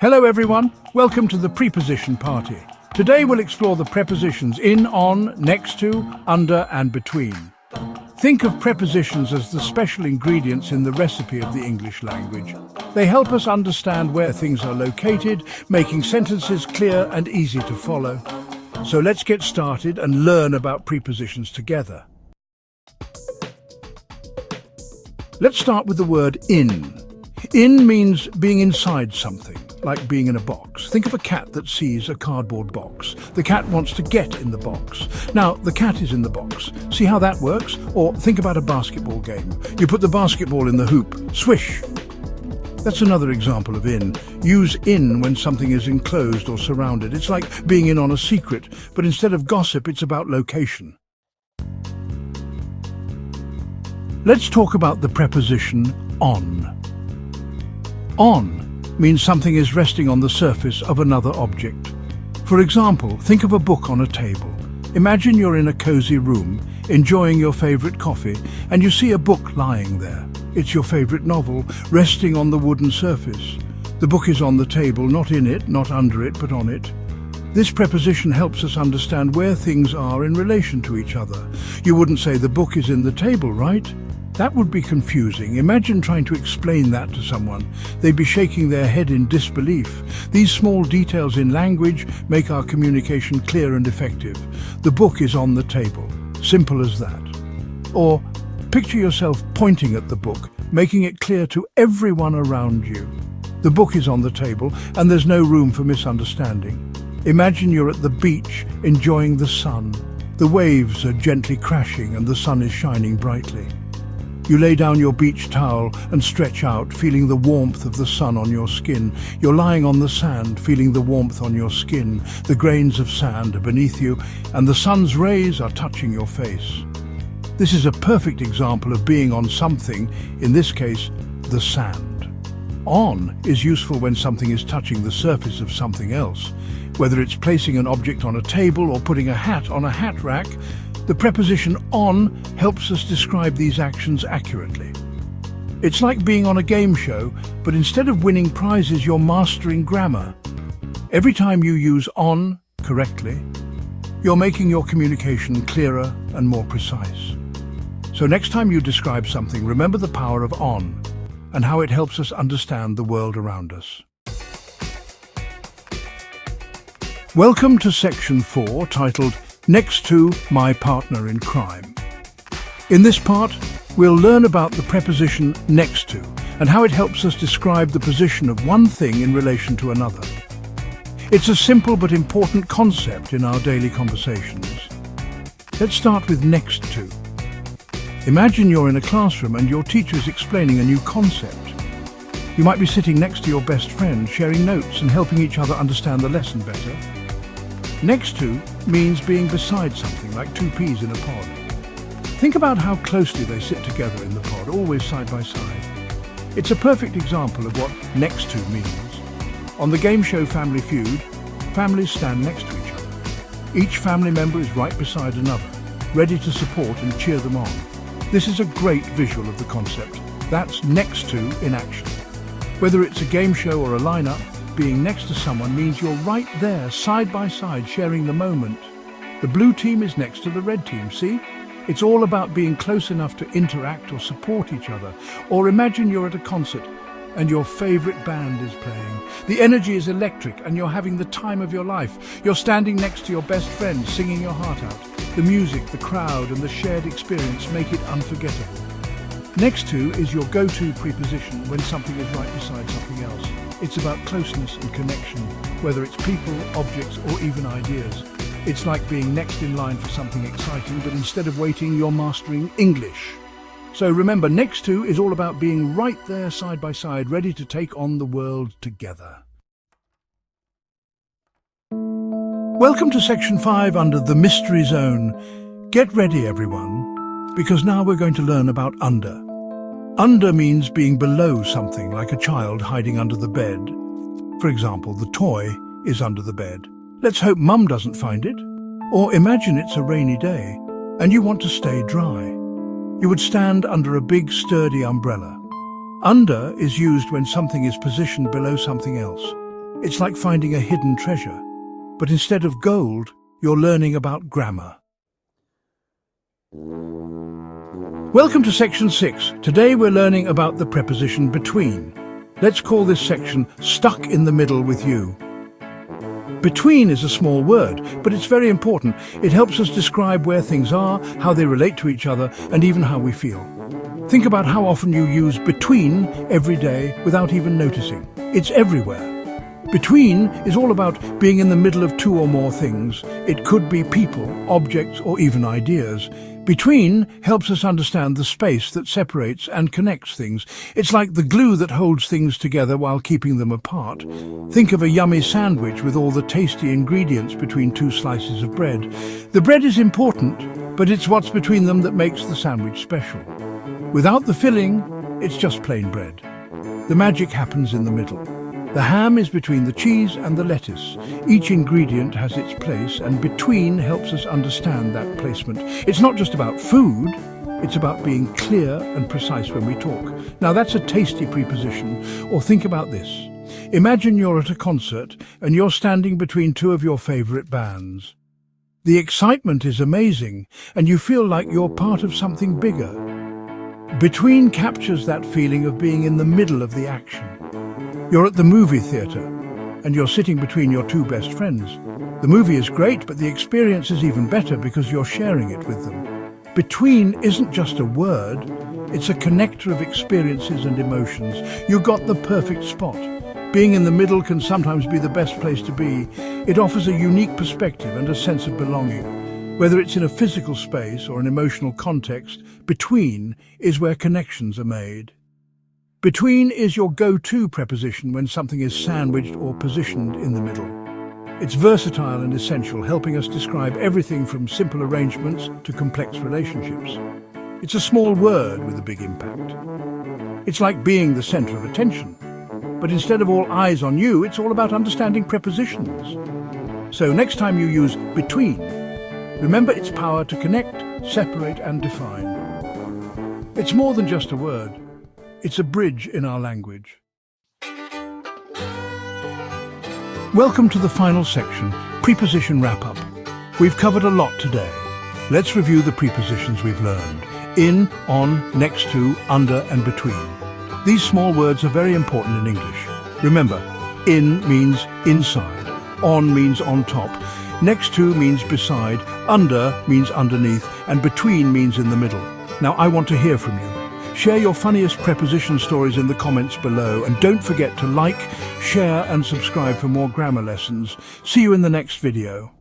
Hello everyone, welcome to the preposition party. Today we'll explore the prepositions in, on, next to, under and between. Think of prepositions as the special ingredients in the recipe of the English language. They help us understand where things are located, making sentences clear and easy to follow. So let's get started and learn about prepositions together. Let's start with the word in. In means being inside something, like being in a box. Think of a cat that sees a cardboard box. The cat wants to get in the box. Now, the cat is in the box. See how that works? Or think about a basketball game. You put the basketball in the hoop. Swish! That's another example of in. Use in when something is enclosed or surrounded. It's like being in on a secret, but instead of gossip, it's about location. Let's talk about the preposition on. On means something is resting on the surface of another object. For example, think of a book on a table. Imagine you're in a cozy room, enjoying your favorite coffee, and you see a book lying there. It's your favorite novel, resting on the wooden surface. The book is on the table, not in it, not under it, but on it. This preposition helps us understand where things are in relation to each other. You wouldn't say the book is in the table, right? That would be confusing. Imagine trying to explain that to someone. They'd be shaking their head in disbelief. These small details in language make our communication clear and effective. The book is on the table. Simple as that. Or picture yourself pointing at the book, making it clear to everyone around you. The book is on the table and there's no room for misunderstanding. Imagine you're at the beach enjoying the sun. The waves are gently crashing and the sun is shining brightly. You lay down your beach towel and stretch out, feeling the warmth of the sun on your skin. You're lying on the sand, feeling the warmth on your skin. The grains of sand are beneath you, and the sun's rays are touching your face. This is a perfect example of being on something, in this case, the sand. On is useful when something is touching the surface of something else. Whether it's placing an object on a table or putting a hat on a hat rack, the preposition on helps us describe these actions accurately. It's like being on a game show, but instead of winning prizes, you're mastering grammar. Every time you use on correctly, you're making your communication clearer and more precise. So next time you describe something, remember the power of on and how it helps us understand the world around us. Welcome to section 4, titled Next to My Partner in Crime. In this part, we'll learn about the preposition next to and how it helps us describe the position of one thing in relation to another. It's a simple but important concept in our daily conversations. Let's start with next to. Imagine you're in a classroom and your teacher is explaining a new concept. You might be sitting next to your best friend, sharing notes and helping each other understand the lesson better. Next to means being beside something, like two peas in a pod. Think about how closely they sit together in the pod, always side by side. It's a perfect example of what next to means. On the game show Family Feud, families stand next to each other. Each family member is right beside another, ready to support and cheer them on. This is a great visual of the concept. That's next to in action. Whether it's a game show or a lineup, being next to someone means you're right there, side by side, sharing the moment. The blue team is next to the red team, see? It's all about being close enough to interact or support each other. Or imagine you're at a concert and your favorite band is playing. The energy is electric and you're having the time of your life. You're standing next to your best friend, singing your heart out. The music, the crowd, and the shared experience make it unforgettable. Next to is your go-to preposition when something is right beside something else. It's about closeness and connection, whether it's people, objects, or even ideas. It's like being next in line for something exciting, but instead of waiting, you're mastering English. So remember, next to is all about being right there side by side, ready to take on the world together. Welcome to section 5 under the Mystery Zone. Get ready, everyone, because now we're going to learn about under. Under means being below something, like a child hiding under the bed. For example, the toy is under the bed. Let's hope Mum doesn't find it. Or imagine it's a rainy day and you want to stay dry. You would stand under a big, sturdy umbrella. Under is used when something is positioned below something else. It's like finding a hidden treasure. But instead of gold, you're learning about grammar. Welcome to section 6. Today we're learning about the preposition between. Let's call this section Stuck in the Middle with You. Between is a small word, but it's very important. It helps us describe where things are, how they relate to each other, and even how we feel. Think about how often you use between every day without even noticing. It's everywhere. Between is all about being in the middle of two or more things. It could be people, objects, or even ideas. Between helps us understand the space that separates and connects things. It's like the glue that holds things together while keeping them apart. Think of a yummy sandwich with all the tasty ingredients between two slices of bread. The bread is important, but it's what's between them that makes the sandwich special. Without the filling, it's just plain bread. The magic happens in the middle. The ham is between the cheese and the lettuce. Each ingredient has its place, and between helps us understand that placement. It's not just about food, it's about being clear and precise when we talk. Now that's a tasty preposition. Or think about this. Imagine you're at a concert and you're standing between two of your favorite bands. The excitement is amazing, and you feel like you're part of something bigger. Between captures that feeling of being in the middle of the action. You're at the movie theatre, and you're sitting between your two best friends. The movie is great, but the experience is even better because you're sharing it with them. Between isn't just a word, it's a connector of experiences and emotions. You got the perfect spot. Being in the middle can sometimes be the best place to be. It offers a unique perspective and a sense of belonging. Whether it's in a physical space or an emotional context, between is where connections are made. Between is your go-to preposition when something is sandwiched or positioned in the middle. It's versatile and essential, helping us describe everything from simple arrangements to complex relationships. It's a small word with a big impact. It's like being the center of attention. But instead of all eyes on you, it's all about understanding prepositions. So next time you use between, remember its power to connect, separate, and define. It's more than just a word. It's a bridge in our language. Welcome to the final section, preposition wrap-up. We've covered a lot today. Let's review the prepositions we've learned. In, on, next to, under, and between. These small words are very important in English. Remember, in means inside, on means on top, next to means beside, under means underneath, and between means in the middle. Now I want to hear from you. Share your funniest preposition stories in the comments below, and don't forget to like, share and subscribe for more grammar lessons. See you in the next video.